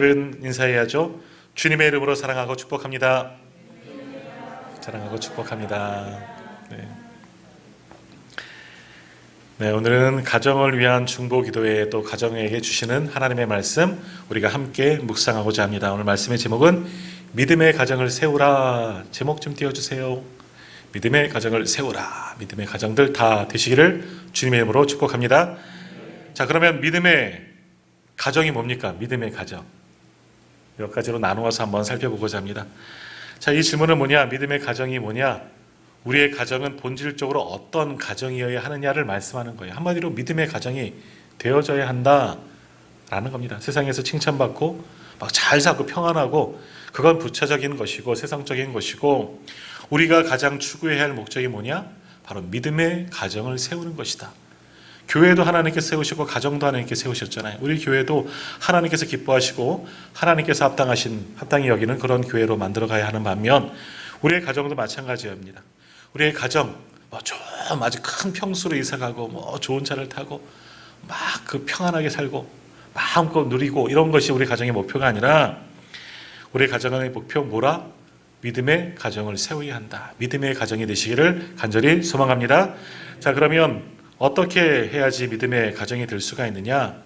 인사해야죠. 주님의 이름으로 사랑하고 축복합니다. 사랑하고 축복합니다. 네, 오늘은 가정을 위한 중보 기도에 또 가정에게 주시는 하나님의 말씀 우리가 함께 묵상하고자 합니다. 오늘 말씀의 제목은 믿음의 가정을 세우라. 제목 좀 띄워주세요. 믿음의 가정을 세우라. 믿음의 가정들 다 되시기를 주님의 이름으로 축복합니다. 자, 그러면 믿음의 가정이 뭡니까? 믿음의 가정. 몇 가지로 나누어서 한번 살펴보고자 합니다. 자, 이 질문은 뭐냐? 믿음의 가정이 뭐냐? 우리의 가정은 본질적으로 어떤 가정이어야 하느냐를 말씀하는 거예요. 한마디로 믿음의 가정이 되어져야 한다라는 겁니다. 세상에서 칭찬받고 막 잘 살고 평안하고 그건 부차적인 것이고 세상적인 것이고 우리가 가장 추구해야 할 목적이 뭐냐? 바로 믿음의 가정을 세우는 것이다. 교회도 하나님께서 세우시고 가정도 하나님께 세우셨잖아요. 우리 교회도 하나님께서 기뻐하시고 하나님께서 합당히 여기는 그런 교회로 만들어 가야 하는 반면 우리의 가정도 마찬가지입니다. 우리의 가정 좀 아주 큰 평수로 이사가고 좋은 차를 타고 막 그 평안하게 살고 마음껏 누리고 이런 것이 우리 가정의 목표가 아니라 우리의 가정의 목표 뭐라? 믿음의 가정을 세워야 한다. 믿음의 가정이 되시기를 간절히 소망합니다. 자, 그러면 어떻게 해야지 믿음의 가정이 될 수가 있느냐?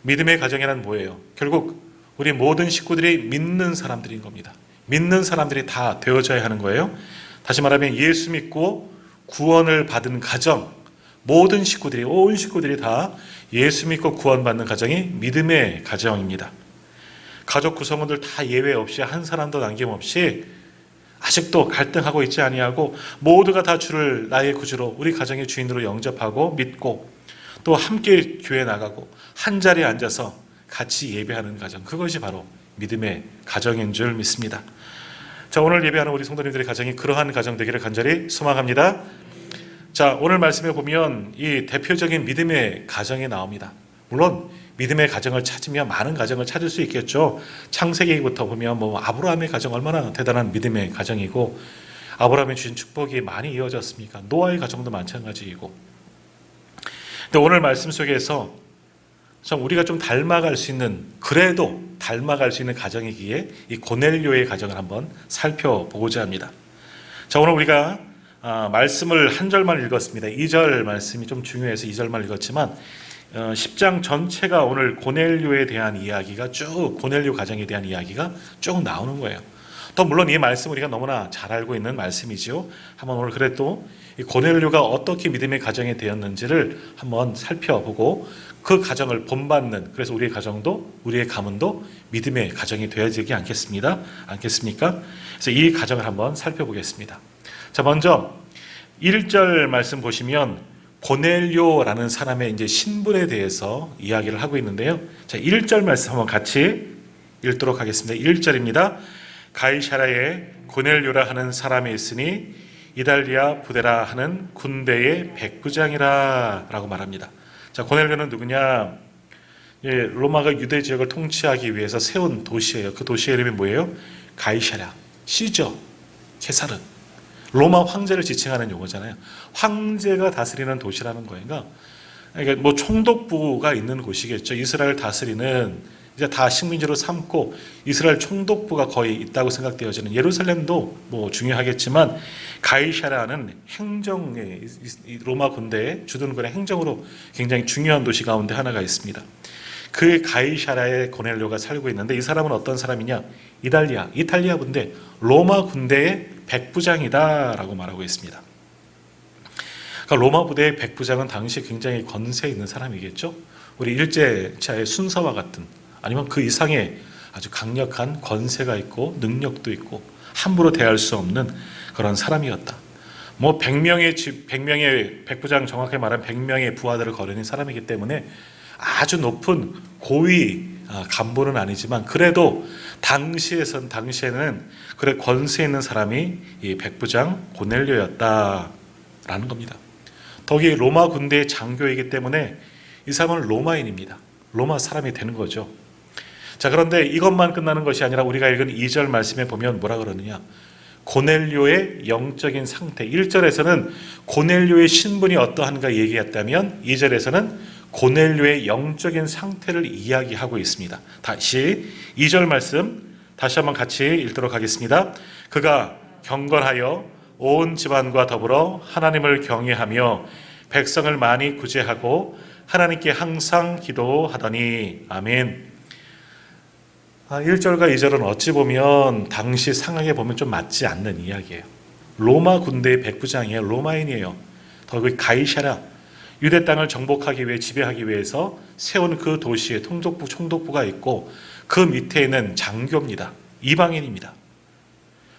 믿음의 가정이란 뭐예요? 결국 우리 모든 식구들이 믿는 사람들인 겁니다. 믿는 사람들이 다 되어져야 하는 거예요. 다시 말하면 예수 믿고 구원을 받은 가정, 모든 식구들이, 온 식구들이 다 예수 믿고 구원받는 가정이 믿음의 가정입니다. 가족 구성원들 다 예외 없이 한 사람도 남김없이 아직도 갈등하고 있지 아니하고 모두가 다 주를 나의 구주로 우리 가정의 주인으로 영접하고 믿고 또 함께 교회 나가고 한 자리에 앉아서 같이 예배하는 가정, 그것이 바로 믿음의 가정인 줄 믿습니다. 자, 오늘 예배하는 우리 성도님들의 가정이 그러한 가정 되기를 간절히 소망합니다. 자, 오늘 말씀에 보면 이 대표적인 믿음의 가정이 나옵니다. 물론 믿음의 가정을 찾으면 많은 가정을 찾을 수 있겠죠. 창세기부터 보면 아브라함의 가정 얼마나 대단한 믿음의 가정이고 아브라함이 주신 축복이 많이 이어졌습니까? 노아의 가정도 마찬가지이고. 근데 오늘 말씀 속에서 참 우리가 좀 닮아갈 수 있는, 그래도 닮아갈 수 있는 가정이기에 이 고넬료의 가정을 한번 살펴보고자 합니다. 자, 오늘 우리가 말씀을 한 절만 읽었습니다. 2절 말씀이 좀 중요해서 2절만 읽었지만 10장 전체가 오늘 고넬료에 대한 이야기가 쭉, 고넬료 가정에 대한 이야기가 쭉 나오는 거예요. 또 물론 이 말씀 우리가 너무나 잘 알고 있는 말씀이죠. 한번 오늘 그래도 이 고넬료가 어떻게 믿음의 가정이 되었는지를 한번 살펴보고 그 가정을 본받는, 그래서 우리의 가정도, 우리의 가문도 믿음의 가정이 되어야 되지 않겠습니까? 그래서 이 가정을 한번 살펴보겠습니다. 자, 먼저 1절 말씀 보시면 고넬료라는 사람의 이제 신분에 대해서 이야기를 하고 있는데요. 자, 1절 말씀 한번 같이 읽도록 하겠습니다. 1절입니다. 가이사랴에 고넬료라 하는 사람이 있으니 이달리아 부데라 하는 군대의 백부장이라 라고 말합니다. 자, 고넬료는 누구냐? 로마가 유대 지역을 통치하기 위해서 세운 도시예요. 그 도시의 이름이 뭐예요? 가이사랴, 시저, 케사르. 로마 황제를 지칭하는 용어잖아요. 황제가 다스리는 도시라는 거예요. 그러니까 총독부가 있는 곳이겠죠. 이스라엘 다스리는 이제 다 식민지로 삼고 이스라엘 총독부가 거의 있다고 생각되어지는, 예루살렘도 중요하겠지만 가이사랴는 행정의 로마 군대의 주둔군의 행정으로 굉장히 중요한 도시 가운데 하나가 있습니다. 그 가이사랴에 고넬료가 살고 있는데 이 사람은 어떤 사람이냐? 이탈리아 군대, 로마 군대의 백부장이다 라고 있습니다. 그러니까 로마 부대의 백부장은 당시 굉장히 권세 있는 사람이겠죠. 우리 일제차의 순사와 같은, 아니면 그 이상의 아주 강력한 권세가 있고 능력도 있고 함부로 대할 수 없는 그런 사람이었다. 100명의 백부장, 정확히 말하면 100명의 부하들을 거느린 사람이기 때문에 아주 높은 고위 간부는 아니지만 그래도 당시에는 그래 권세 있는 사람이 이 백부장 고넬료였다라는 겁니다. 더욱이 로마 군대의 장교이기 때문에 이 사람은 로마인입니다. 로마 사람이 되는 거죠. 자, 그런데 이것만 끝나는 것이 아니라 우리가 읽은 2절 말씀에 보면 뭐라 그러느냐? 고넬료의 영적인 상태. 1절에서는 고넬료의 신분이 어떠한가 얘기했다면 2절에서는 고넬료의 영적인 상태를 이야기하고 있습니다. 다시 2절 말씀 다시 한번 같이 읽도록 하겠습니다. 그가 경건하여 온 집안과 더불어 하나님을 경외하며 백성을 많이 구제하고 하나님께 항상 기도하더니. 아멘. 1절과 2절은 어찌 보면 당시 상황에 보면 좀 맞지 않는 이야기예요. 로마 군대의 백부장이에요. 로마인이에요. 거기 가이사랴, 유대 땅을 정복하기 위해 지배하기 위해서 세운 그 도시에 총독부가 있고 그 밑에 있는 장교입니다. 이방인입니다.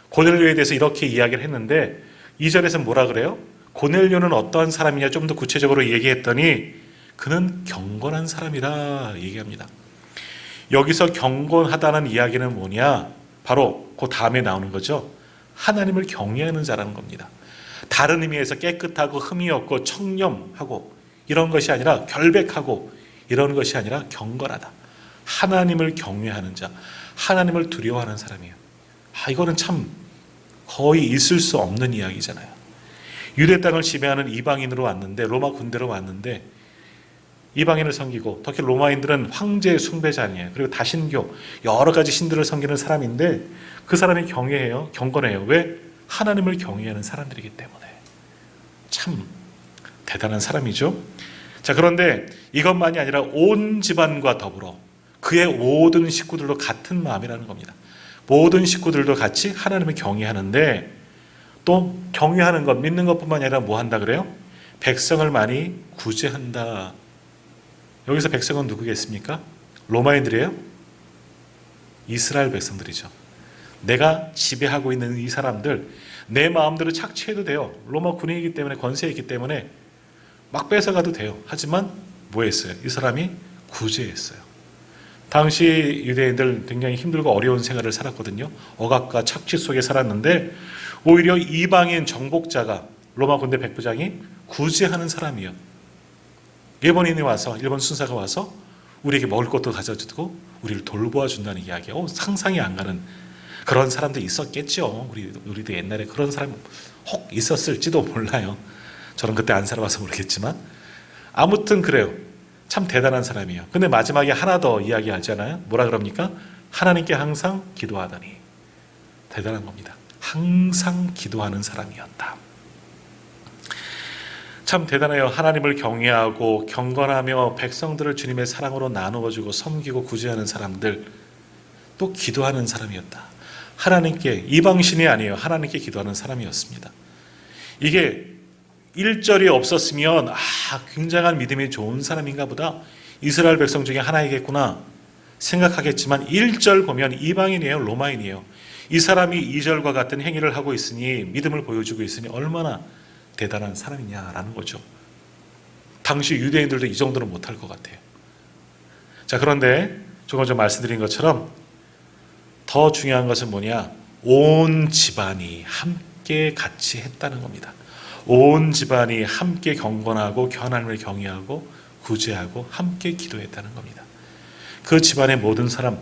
고넬료에 대해서 이렇게 이야기를 했는데 2절에서 뭐라 그래요? 고넬료는 어떠한 사람이냐 좀 더 구체적으로 얘기했더니 그는 경건한 사람이라 얘기합니다. 여기서 경건하다는 이야기는 뭐냐? 바로 그 다음에 나오는 거죠. 하나님을 경외하는 자라는 겁니다. 다른 의미에서 깨끗하고 흠이 없고 청렴하고 이런 것이 아니라 결백하고 이런 것이 아니라 경건하다. 하나님을 경외하는 자, 하나님을 두려워하는 사람이에요. 이거는 참 거의 있을 수 없는 이야기잖아요. 유대 땅을 지배하는 이방인으로 왔는데, 로마 군대로 왔는데 이방인을 섬기고, 특히 로마인들은 황제 숭배자니에요. 그리고 다신교 여러 가지 신들을 섬기는 사람인데 그 사람이 경외해요. 경건해요. 왜? 하나님을 경외하는 사람들이기 때문에. 참 대단한 사람이죠. 자, 그런데 이것만이 아니라 온 집안과 더불어 그의 모든 식구들도 같은 마음이라는 겁니다. 모든 식구들도 같이 하나님을 경외하는데, 또 경외하는 것, 믿는 것뿐만 아니라 뭐 한다 그래요? 백성을 많이 구제한다. 여기서 백성은 누구겠습니까? 로마인들이에요? 이스라엘 백성들이죠. 내가 지배하고 있는 이 사람들, 내 마음대로 착취해도 돼요. 로마 군인이기 때문에, 권세에 있기 때문에 막 뺏어가도 돼요. 하지만 뭐 했어요? 이 사람이 구제했어요. 당시 유대인들 굉장히 힘들고 어려운 생활을 살았거든요. 억압과 착취 속에 살았는데 오히려 이방인 정복자가, 로마 군대 백부장이 구제하는 사람이에요. 일본인이 와서, 일본 순사가 와서 우리에게 먹을 것도 가져주고 우리를 돌보아 준다는 이야기예요. 상상이 안 가는 그런 사람도 있었겠죠. 우리도 옛날에 그런 사람 혹 있었을지도 몰라요. 저는 그때 안 살아봐서 모르겠지만 아무튼 그래요. 참 대단한 사람이에요. 근데 마지막에 하나 더 이야기하잖아요. 뭐라 그럽니까? 하나님께 항상 기도하더니. 대단한 겁니다. 항상 기도하는 사람이었다. 참 대단해요. 하나님을 경외하고 경건하며 백성들을 주님의 사랑으로 나누어주고 섬기고 구제하는 사람들, 또 기도하는 사람이었다. 하나님께, 이방신이 아니에요. 하나님께 기도하는 사람이었습니다. 이게 1절이 없었으면 굉장한 믿음이 좋은 사람인가 보다, 이스라엘 백성 중에 하나이겠구나 생각하겠지만 1절 보면 이방인이에요. 로마인이에요. 이 사람이 2절과 같은 행위를 하고 있으니, 믿음을 보여주고 있으니 얼마나 대단한 사람이냐라는 거죠. 당시 유대인들도 이 정도는 못할 것 같아요. 자, 그런데 조금 전 말씀드린 것처럼 더 중요한 것은 뭐냐? 온 집안이 함께 같이 했다는 겁니다. 온 집안이 함께 경건하고 하나님을 경외하고 구제하고 함께 기도했다는 겁니다. 그 집안의 모든 사람,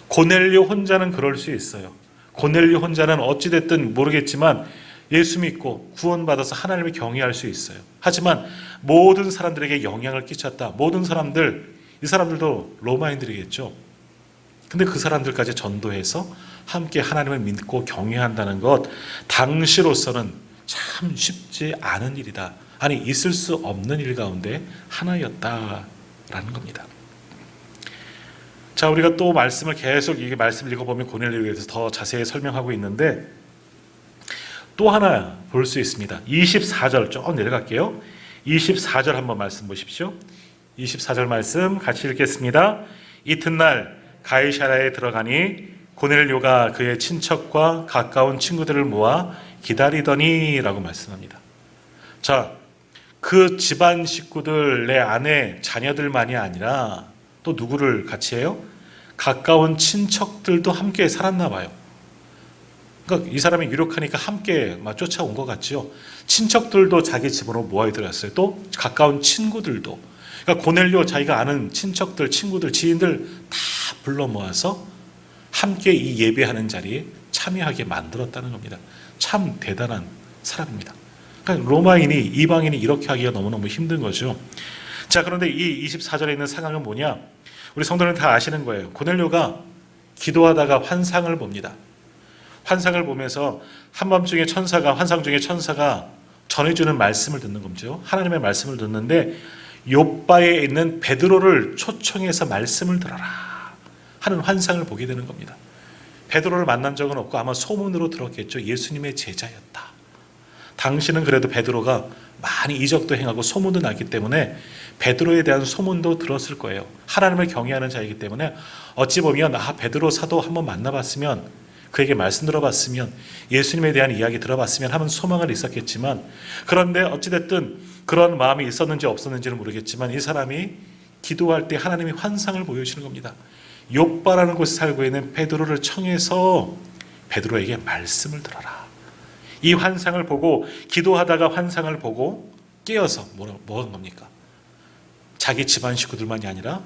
고넬료 혼자는 그럴 수 있어요. 고넬료 혼자는 어찌됐든 모르겠지만 예수 믿고 구원받아서 하나님을 경외할 수 있어요. 하지만 모든 사람들에게 영향을 끼쳤다. 모든 사람들, 이 사람들도 로마인들이겠죠. 근데 그 사람들까지 전도해서 함께 하나님을 믿고 경외한다는 것, 당시로서는 참 쉽지 않은 일이다. 아니, 있을 수 없는 일 가운데 하나였다라는 겁니다. 자, 우리가 또 말씀을 계속 이게 말씀을 읽어보면 고넬료에 대해서 더 자세히 설명하고 있는데, 또 하나 볼 수 있습니다. 24절 좀 내려갈게요. 24절 한번 말씀 보십시오. 24절 말씀 같이 읽겠습니다. 이튿날 가이사랴에 들어가니 고넬료가 그의 친척과 가까운 친구들을 모아 기다리더니 라고 말씀합니다. 자, 그 집안 식구들, 내 아내, 자녀들만이 아니라 또 누구를 같이 해요? 가까운 친척들도 함께 살았나 봐요. 그러니까 이 사람이 유력하니까 함께 막 쫓아온 것 같죠. 친척들도 자기 집으로 모아들었어요. 또 가까운 친구들도. 그러니까 고넬료 자기가 아는 친척들, 친구들, 지인들 다 불러 모아서 함께 이 예배하는 자리에 참여하게 만들었다는 겁니다. 참 대단한 사람입니다. 그러니까 로마인이, 이방인이 이렇게 하기가 너무너무 힘든 거죠. 자, 그런데 이 24절에 있는 상황은 뭐냐? 우리 성도는 다 아시는 거예요. 고넬료가 기도하다가 환상을 봅니다. 환상을 보면서 한밤중에 환상 중에 천사가 전해주는 말씀을 듣는 거죠. 하나님의 말씀을 듣는데 욥바에 있는 베드로를 초청해서 말씀을 들어라 하는 환상을 보게 되는 겁니다. 베드로를 만난 적은 없고 아마 소문으로 들었겠죠. 예수님의 제자였다. 당시는 그래도 베드로가 많이 이적도 행하고 소문도 났기 때문에 베드로에 대한 소문도 들었을 거예요. 하나님을 경외하는 자이기 때문에 어찌 보면 베드로 사도 한번 만나봤으면, 그에게 말씀 들어봤으면, 예수님에 대한 이야기 들어봤으면 하는 소망은 있었겠지만, 그런데 어찌됐든 그런 마음이 있었는지 없었는지는 모르겠지만 이 사람이 기도할 때 하나님이 환상을 보여주시는 겁니다. 욥바라는 곳에 살고 있는 베드로를 청해서 베드로에게 말씀을 들어라. 이 환상을 보고, 기도하다가 환상을 보고 깨어서 뭐 한 겁니까? 자기 집안 식구들만이 아니라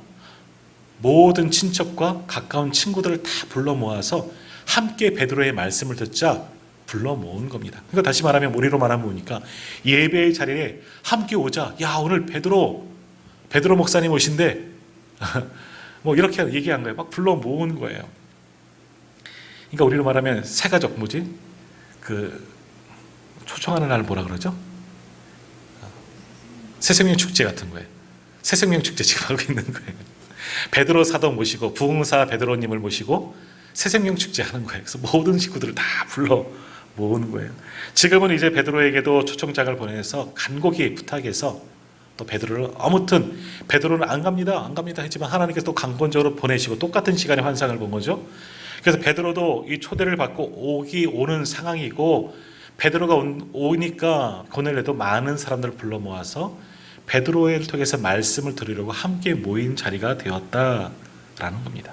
모든 친척과 가까운 친구들을 다 불러 모아서 함께 베드로의 말씀을 듣자 불러 모은 겁니다. 그러니까 다시 말하면, 우리로 말하면 뭐니까, 예배의 자리에 함께 오자. 야, 오늘 베드로 목사님 오신대. 뭐 이렇게 얘기한 거예요. 막 불러 모은 거예요. 그러니까 우리로 말하면 새가족, 초청하는 날 뭐라 그러죠? 새생명 축제 같은 거예요. 새생명 축제 지금 하고 있는 거예요. 베드로 사도 모시고, 부흥사 베드로님을 모시고 새생명 축제 하는 거예요. 그래서 모든 식구들을 다 불러 모으는 거예요. 지금은 이제 베드로에게도 초청장을 보내서 간곡히 부탁해서 또 베드로를, 아무튼 베드로는 안 갑니다 하지만 하나님께서 또 강권적으로 보내시고 똑같은 시간에 환상을 본 거죠. 그래서 베드로도 이 초대를 받고 오는 상황이고, 베드로가 오니까 고넬료도 많은 사람들을 불러 모아서 베드로를 통해서 말씀을 들으려고 함께 모인 자리가 되었다라는 겁니다.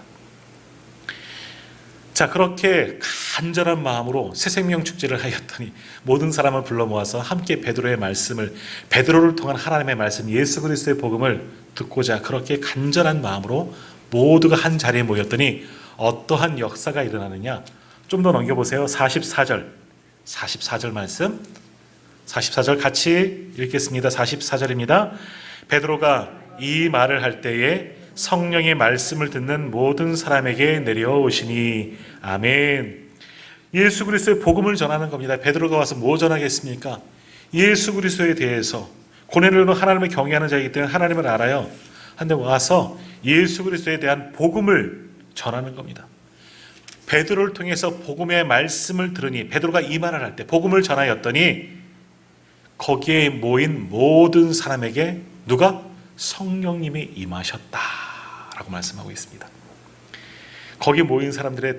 자, 그렇게 간절한 마음으로 새생명 축제를 하였더니 모든 사람을 불러 모아서 함께 베드로의 말씀을, 베드로를 통한 하나님의 말씀, 예수 그리스도의 복음을 듣고자 그렇게 간절한 마음으로 모두가 한 자리에 모였더니 어떠한 역사가 일어나느냐? 좀 더 넘겨보세요. 44절 말씀, 44절 같이 읽겠습니다. 44절입니다. 베드로가 이 말을 할 때에 성령의 말씀을 듣는 모든 사람에게 내려오시니. 아멘. 예수 그리스도의 복음을 전하는 겁니다. 베드로가 와서 뭐 전하겠습니까? 예수 그리스도에 대해서. 고넬료는 하나님을 경외하는 자이기 때문에 하나님을 알아요. 한데 와서 예수 그리스도에 대한 복음을 전하는 겁니다. 베드로를 통해서 복음의 말씀을 들으니, 베드로가 이 말을 할 때 복음을 전하였더니 거기에 모인 모든 사람에게 누가? 성령님이 임하셨다라고 말씀하고 있습니다. 거기 모인 사람들의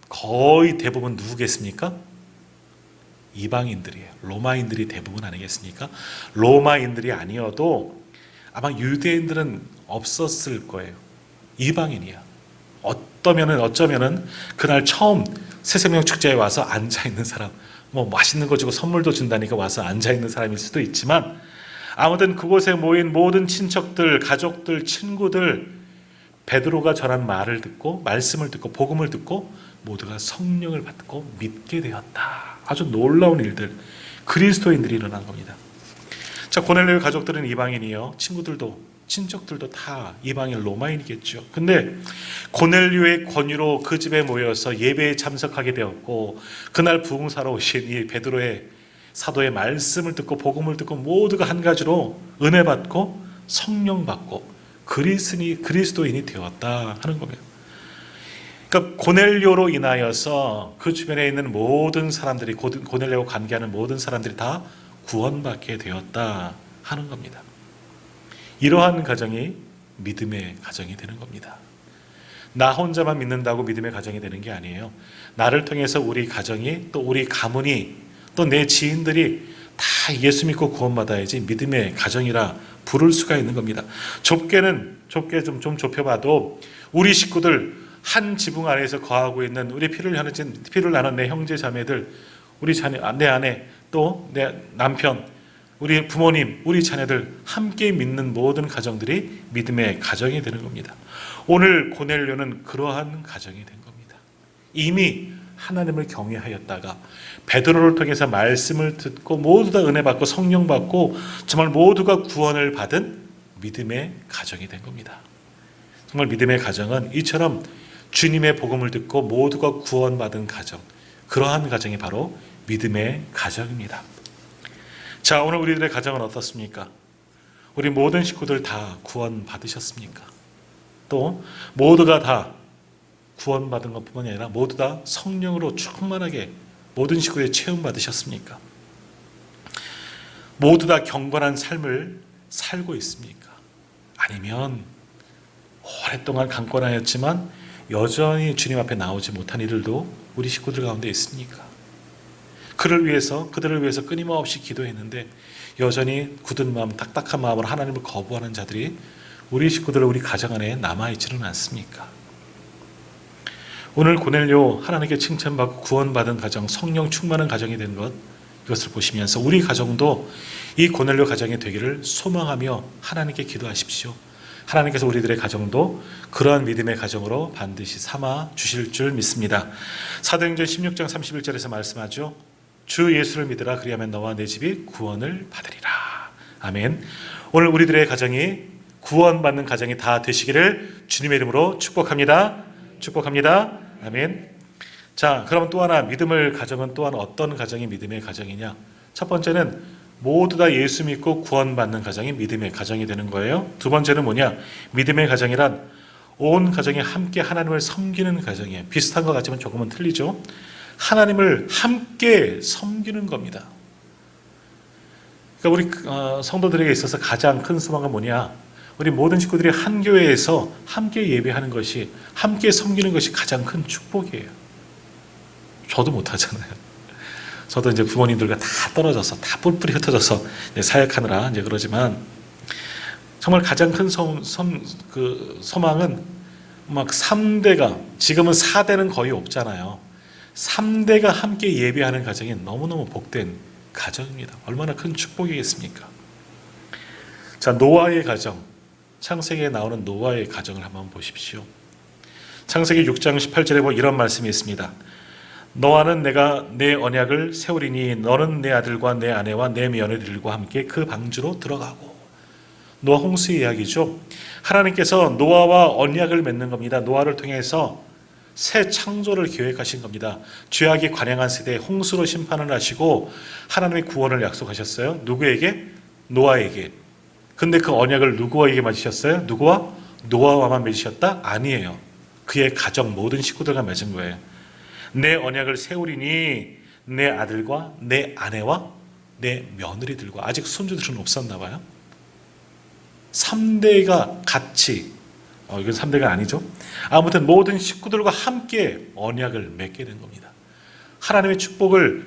거의 대부분 누구겠습니까? 이방인들이에요. 로마인들이 대부분 아니겠습니까? 로마인들이 아니어도 아마 유대인들은 없었을 거예요. 이방인이야. 어쩌면은 그날 처음 새생명 축제에 와서 앉아 있는 사람, 뭐 맛있는 거 주고 선물도 준다니까 와서 앉아 있는 사람일 수도 있지만, 아무튼 그곳에 모인 모든 친척들, 가족들, 친구들, 베드로가 전한 말을 듣고, 말씀을 듣고, 복음을 듣고 모두가 성령을 받고 믿게 되었다. 아주 놀라운 일들, 그리스도인들이 일어난 겁니다. 자, 고넬료의 가족들은 이방인이요, 친척들도 다 이방인 로마인이겠죠. 근데 고넬료의 권유로 그 집에 모여서 예배에 참석하게 되었고, 그날 부흥사로 오신 이 베드로의 사도의 말씀을 듣고 복음을 듣고 모두가 한 가지로 은혜 받고 성령 받고 그리스도인이 되었다 하는 겁니다. 그러니까 고넬료로 인하여서 그 주변에 있는 모든 사람들이, 고넬료와 관계하는 모든 사람들이 다 구원받게 되었다 하는 겁니다. 이러한 가정이 믿음의 가정이 되는 겁니다. 나 혼자만 믿는다고 믿음의 가정이 되는 게 아니에요. 나를 통해서 우리 가정이, 또 우리 가문이, 또 내 지인들이 다 예수 믿고 구원받아야지 믿음의 가정이라 부를 수가 있는 겁니다. 좁게 좀 좁혀봐도 우리 식구들, 한 지붕 아래에서 거하고 있는 우리 피를 나눈 내 형제 자매들, 우리 자녀, 내 아내, 또 내 남편, 우리 부모님, 우리 자녀들, 함께 믿는 모든 가정들이 믿음의 가정이 되는 겁니다. 오늘 고넬료는 그러한 가정이 된 겁니다. 이미 하나님을 경외하였다가 베드로를 통해서 말씀을 듣고 모두 다 은혜 받고 성령 받고 정말 모두가 구원을 받은 믿음의 가정이 된 겁니다. 정말 믿음의 가정은 이처럼 주님의 복음을 듣고 모두가 구원받은 가정, 그러한 가정이 바로 믿음의 가정입니다. 자, 오늘 우리들의 가정은 어떻습니까? 우리 모든 식구들 다 구원받으셨습니까? 또 모두가 다 구원받은 것뿐만 아니라 모두 다 성령으로 충만하게 모든 식구에 체험받으셨습니까? 모두 다 경건한 삶을 살고 있습니까? 아니면 오랫동안 강권하였지만 여전히 주님 앞에 나오지 못한 이들도 우리 식구들 가운데 있습니까? 그들을 위해서 끊임없이 기도했는데 여전히 굳은 마음, 딱딱한 마음으로 하나님을 거부하는 자들이 우리 식구들, 우리 가정 안에 남아있지는 않습니까? 오늘 고넬료 하나님께 칭찬받고 구원받은 가정, 성령 충만한 가정이 된 것, 이것을 보시면서 우리 가정도 이 고넬료 가정이 되기를 소망하며 하나님께 기도하십시오. 하나님께서 우리들의 가정도 그러한 믿음의 가정으로 반드시 삼아 주실 줄 믿습니다. 사도행전 16장 31절에서 말씀하죠. 주 예수를 믿으라, 그리하면 너와 내 집이 구원을 받으리라. 아멘. 오늘 우리들의 가정이 구원받는 가정이 다 되시기를 주님의 이름으로 축복합니다. 축복합니다. 아멘. 자, 그럼 또 하나 믿음의 가정은 또한 어떤 가정이 믿음의 가정이냐? 첫 번째는 모두 다 예수 믿고 구원받는 가정이 믿음의 가정이 되는 거예요. 두 번째는 뭐냐? 믿음의 가정이란 온 가정이 함께 하나님을 섬기는 가정이에요. 비슷한 것 같지만 조금은 틀리죠. 하나님을 함께 섬기는 겁니다. 그러니까 우리 성도들에게 있어서 가장 큰 소망은 뭐냐? 우리 모든 식구들이 한 교회에서 함께 예배하는 것이, 함께 섬기는 것이 가장 큰 축복이에요. 저도 못하잖아요. 저도 이제 부모님들과 다 떨어져서, 다 뿔뿔이 흩어져서 사역하느라 이제 그러지만, 정말 가장 큰 소망은 막 3대가, 지금은 4대는 거의 없잖아요. 3대가 함께 예배하는 가정이 너무너무 복된 가정입니다. 얼마나 큰 축복이겠습니까? 자, 노아의 가정, 창세기에 나오는 노아의 가정을 한번 보십시오. 창세기 6장 18절에 보면 이런 말씀이 있습니다. 너와는 내가 내 언약을 세우리니 너는 내 아들과 내 아내와 내 며느리들과 함께 그 방주로 들어가고. 노아 홍수의 이야기죠. 하나님께서 노아와 언약을 맺는 겁니다. 노아를 통해서 새 창조를 계획하신 겁니다. 죄악이 관영한 세대에 홍수로 심판을 하시고 하나님의 구원을 약속하셨어요. 누구에게? 노아에게. 근데 그 언약을 누구에게 맺으셨어요? 누구와? 노아와만 맺으셨다? 아니에요. 그의 가정 모든 식구들과 맺은 거예요. 내 언약을 세우리니 내 아들과 내 아내와 내 며느리들과. 아직 손주들은 없었나 봐요. 3대가 같이, 이건 3대가 아니죠. 아무튼 모든 식구들과 함께 언약을 맺게 된 겁니다. 하나님의 축복을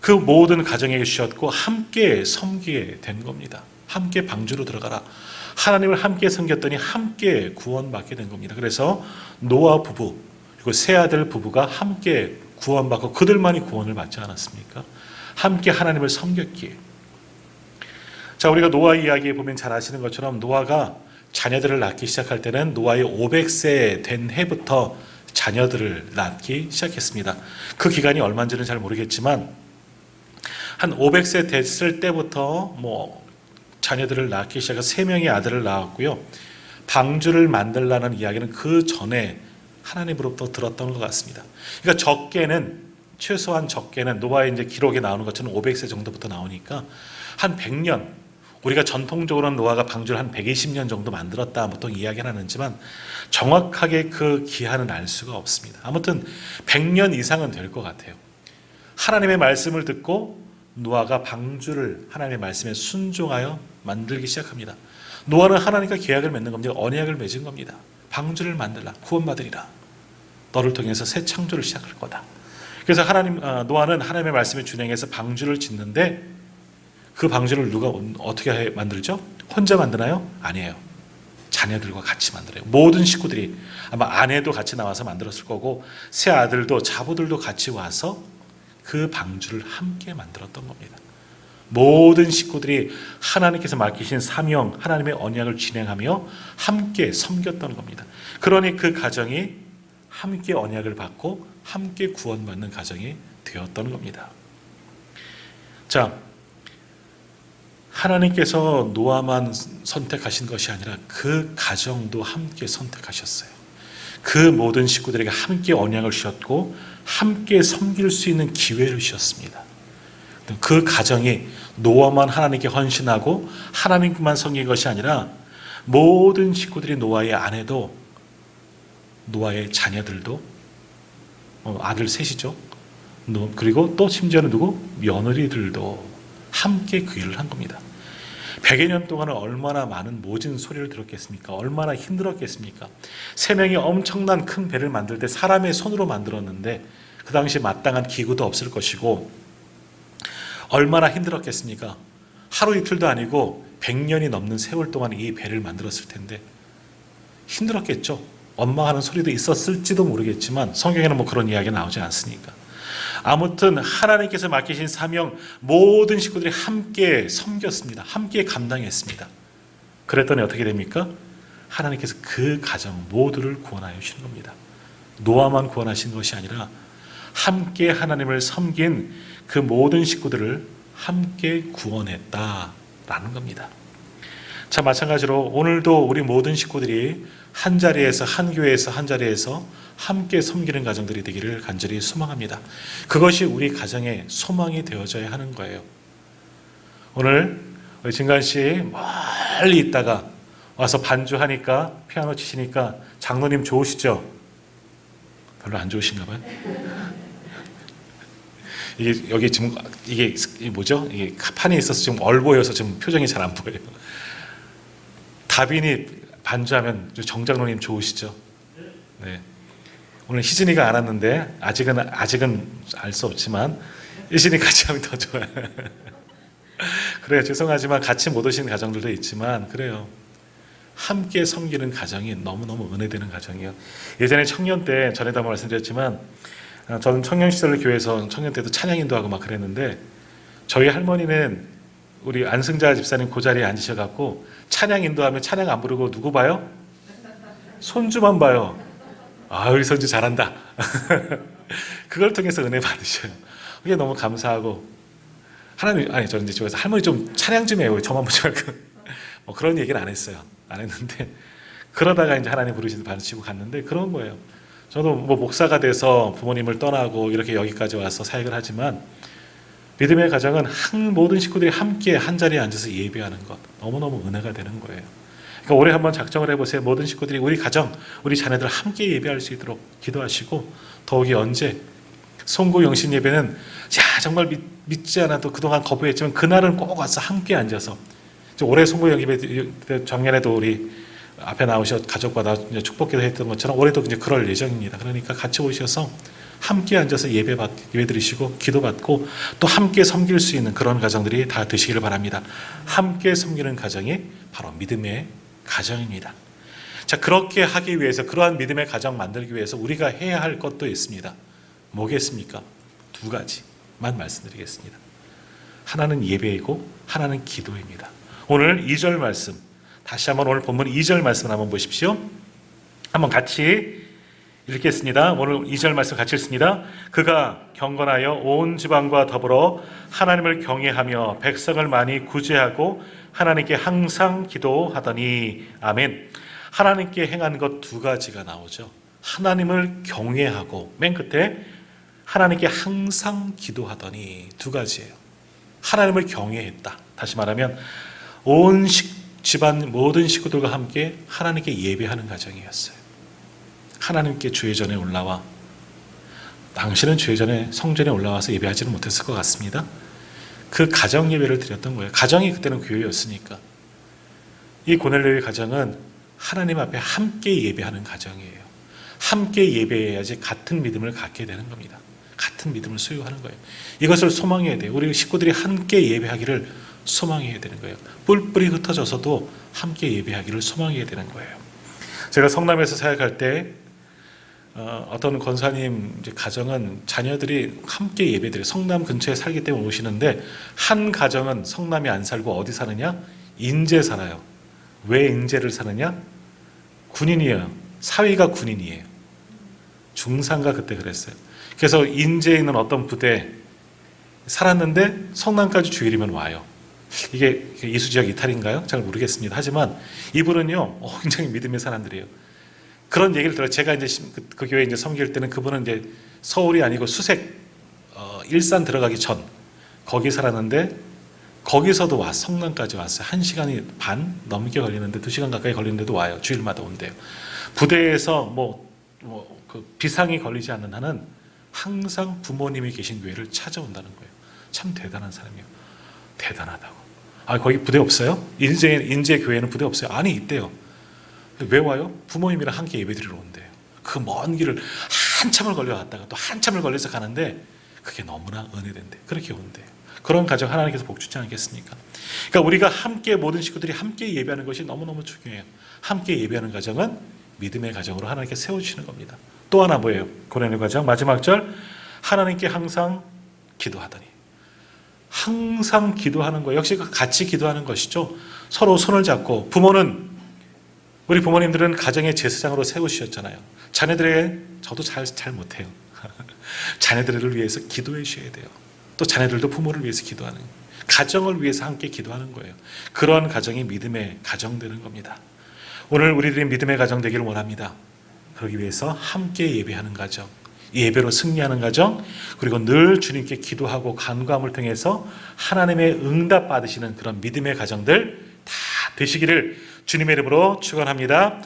그 모든 가정에게 주셨고 함께 섬기게 된 겁니다. 함께 방주로 들어가라. 하나님을 함께 섬겼더니 함께 구원받게 된 겁니다. 그래서 노아 부부 그리고 세 아들 부부가 함께 구원받고 그들만이 구원을 받지 않았습니까? 함께 하나님을 섬겼기에. 자, 우리가 노아 이야기에 보면 잘 아시는 것처럼 노아가 자녀들을 낳기 시작할 때는 노아의 500세 된 해부터 자녀들을 낳기 시작했습니다. 그 기간이 얼마인지는 잘 모르겠지만 한 500세 됐을 때부터 자녀들을 낳기 시작해서 3명의 아들을 낳았고요. 방주를 만들라는 이야기는 그 전에 하나님으로부터 들었던 것 같습니다. 그러니까 최소한 적게는 노아의 이제 기록에 나오는 것처럼 500세 정도부터 나오니까 한 100년, 우리가 전통적으로는 노아가 방주를 한 120년 정도 만들었다 보통 이야기는 하지만 정확하게 그 기한은 알 수가 없습니다. 아무튼 100년 이상은 될 것 같아요. 하나님의 말씀을 듣고 노아가 방주를 하나님의 말씀에 순종하여 만들기 시작합니다. 노아는 하나님과 계약을 맺는 겁니다. 언약을 맺은 겁니다. 방주를 만들라, 구원받으리라. 너를 통해서 새 창조를 시작할 거다. 그래서 노아는 하나님의 말씀에 준행해서 방주를 짓는데 그 방주를 누가 어떻게 만들죠? 혼자 만드나요? 아니에요. 자녀들과 같이 만들어요. 모든 식구들이, 아마 아내도 같이 나와서 만들었을 거고 새 아들도 자부들도 같이 와서 그 방주를 함께 만들었던 겁니다. 모든 식구들이 하나님께서 맡기신 사명, 하나님의 언약을 진행하며 함께 섬겼던 겁니다. 그러니 그 가정이 함께 언약을 받고 함께 구원받는 가정이 되었던 겁니다. 자, 하나님께서 노아만 선택하신 것이 아니라 그 가정도 함께 선택하셨어요. 그 모든 식구들에게 함께 언약을 주셨고 함께 섬길 수 있는 기회를 주셨습니다. 그 가정이 노아만 하나님께 헌신하고 하나님만 섬긴 것이 아니라 모든 식구들이 노아의 아내도 노아의 자녀들도 아들 셋이죠. 그리고 또 심지어는 누구? 며느리들도 함께 그 일을 한 겁니다. 100여 년 동안은 얼마나 많은 모진 소리를 들었겠습니까? 얼마나 힘들었겠습니까? 3명이 엄청난 큰 배를 만들 때 사람의 손으로 만들었는데 그 당시 마땅한 기구도 없을 것이고 얼마나 힘들었겠습니까? 하루 이틀도 아니고 100년이 넘는 세월 동안 이 배를 만들었을 텐데 힘들었겠죠. 원망하는 소리도 있었을지도 모르겠지만 성경에는 뭐 그런 이야기가 나오지 않으니까. 아무튼 하나님께서 맡기신 사명 모든 식구들이 함께 섬겼습니다. 함께 감당했습니다. 그랬더니 어떻게 됩니까? 하나님께서 그 가정 모두를 구원하여 주시는 겁니다. 노아만 구원하신 것이 아니라 함께 하나님을 섬긴 그 모든 식구들을 함께 구원했다라는 겁니다. 자, 마찬가지로 오늘도 우리 모든 식구들이 한 자리에서, 한 교회에서, 한 자리에서 함께 섬기는 가정들이 되기를 간절히 소망합니다. 그것이 우리 가정의 소망이 되어져야 하는 거예요. 오늘 우리 진관 씨 멀리 있다가 와서 반주하니까 피아노 치시니까 장로님 좋으시죠? 별로 안 좋으신가 봐요. 이게 여기 지금 이게 뭐죠? 이게 판이 있어서 지금 얼보여서 지금 표정이 잘 안 보여요. 다빈이 반주하면 정장로님 좋으시죠? 네. 오늘 희진이가 안 왔는데 아직은 알 수 없지만 희진이 같이 하면 더 좋아요. 그래요. 죄송하지만 같이 못 오신 가정들도 있지만 그래요. 함께 섬기는 가정이 너무너무 은혜되는 가정이에요. 예전에 청년 때 전에도 한번 말씀드렸지만 저는 청년 시절 교회에서 청년 때도 찬양 인도하고 막 그랬는데 저희 할머니는 우리 안승자 집사님 그 자리에 앉으셔갖고 찬양 인도하면 찬양 안 부르고 누구 봐요? 손주만 봐요. 아, 우리 손주 잘한다. 그걸 통해서 은혜 받으셔요. 그게 너무 감사하고 하나님, 아니 저는 이제 집에서 할머니 좀 찬양 좀 해요. 저만 보지 말고 뭐 그런 얘기는 안 했어요. 안 했는데 그러다가 이제 하나님 부르시는 받으시고 갔는데 그런 거예요. 저도 뭐 목사가 돼서 부모님을 떠나고 이렇게 여기까지 와서 사역을 하지만 믿음의 가정은 모든 식구들이 함께 한 자리에 앉아서 예배하는 것 너무너무 은혜가 되는 거예요. 그러니까 올해 한번 작정을 해보세요. 모든 식구들이 우리 가정, 우리 자녀들 함께 예배할 수 있도록 기도하시고 더욱이 언제 송구 영신 예배는 정말 믿지 않아도 그동안 거부했지만 그날은 꼭 와서 함께 앉아서 올해 송구 예배 작년에도 우리 앞에 나오셔 가족과 축복기도 했던 것처럼 올해도 이제 그럴 예정입니다. 그러니까 같이 오셔서 함께 앉아서 예배 드리시고 기도 받고 또 함께 섬길 수 있는 그런 가정들이 다 되시기를 바랍니다. 함께 섬기는 가정이 바로 믿음의 가정입니다. 자, 그렇게 하기 위해서 그러한 믿음의 가정 만들기 위해서 우리가 해야 할 것도 있습니다. 뭐겠습니까? 2가지만 말씀드리겠습니다. 하나는 예배이고 하나는 기도입니다. 오늘 2절 말씀 다시 한번 오늘 본문 2절 말씀을 한번 보십시오. 한번 같이 읽겠습니다. 오늘 2절 말씀 같이 읽습니다. 그가 경건하여 온 지방과 더불어 하나님을 경외하며 백성을 많이 구제하고 하나님께 항상 기도하더니 아멘. 하나님께 행한 것 2가지가 나오죠. 하나님을 경외하고 맨 끝에 하나님께 항상 기도하더니 2가지예요. 하나님을 경외했다. 다시 말하면 온 집안 모든 식구들과 함께 하나님께 예배하는 가정이었어요. 하나님께 주의 전에 올라와 당신은 주의 전에 성전에 올라와서 예배하지는 못했을 것 같습니다. 그 가정 예배를 드렸던 거예요. 가정이 그때는 교회였으니까. 이 고넬료의 가정은 하나님 앞에 함께 예배하는 가정이에요. 함께 예배해야지 같은 믿음을 갖게 되는 겁니다. 같은 믿음을 소유하는 거예요. 이것을 소망해야 돼요. 우리 식구들이 함께 예배하기를 소망해야 되는 거예요. 뿔뿔이 흩어져서도 함께 예배하기를 소망해야 되는 거예요. 제가 성남에서 사역할 때 어떤 권사님 가정은 자녀들이 함께 예배드려요. 성남 근처에 살기 때문에 오시는데 한 가정은 성남에 안 살고 어디 사느냐? 인제 살아요. 왜 인제를 사느냐? 군인이에요. 사위가 군인이에요. 중상가 그때 그랬어요. 그래서 인제에 있는 어떤 부대 살았는데 성남까지 주일이면 와요. 이게 이수지역 이탈인가요? 잘 모르겠습니다. 하지만 이분은요, 굉장히 믿음의 사람들이에요. 그런 얘기를 들어요. 제가 이제 그 교회 이제 섬길 때는 그분은 이제 서울이 아니고 수색, 일산 들어가기 전 거기 살았는데 거기서도 성남까지 왔어요. 1시간이 반 넘게 걸리는데 2시간 가까이 걸리는데도 와요. 주일마다 온대요. 부대에서 그 비상이 걸리지 않는 한은 항상 부모님이 계신 교회를 찾아온다는 거예요. 참 대단한 사람이에요. 대단하다고. 거기 부대 없어요? 인제 교회는 부대 없어요? 아니, 있대요. 왜 와요? 부모님이랑 함께 예배드리러 온대요. 그 먼 길을 한참을 걸려왔다가 또 한참을 걸려서 가는데 그게 너무나 은혜된대. 그렇게 온대요. 그런 가정 하나님께서 복 주지 않겠습니까? 그러니까 우리가 함께 모든 식구들이 함께 예배하는 것이 너무너무 중요해요. 함께 예배하는 가정은 믿음의 가정으로 하나님께서 세워주시는 겁니다. 또 하나 뭐예요? 고난의 가정 마지막 절, 하나님께 항상 기도하더니. 항상 기도하는 거예요. 역시 같이 기도하는 것이죠. 서로 손을 잡고, 우리 부모님들은 가정의 제사장으로 세우셨잖아요. 자녀들에게 저도 잘 못해요. 자녀들을 위해서 기도해 주셔야 돼요. 또 자녀들도 부모를 위해서 기도하는, 가정을 위해서 함께 기도하는 거예요. 그런 가정이 믿음의 가정 되는 겁니다. 오늘 우리들이 믿음의 가정 되기를 원합니다. 그러기 위해서 함께 예배하는 가정, 예배로 승리하는 가정, 그리고 늘 주님께 기도하고 간구함을 통해서 하나님의 응답 받으시는 그런 믿음의 가정들 다 되시기를 주님의 이름으로 축원합니다.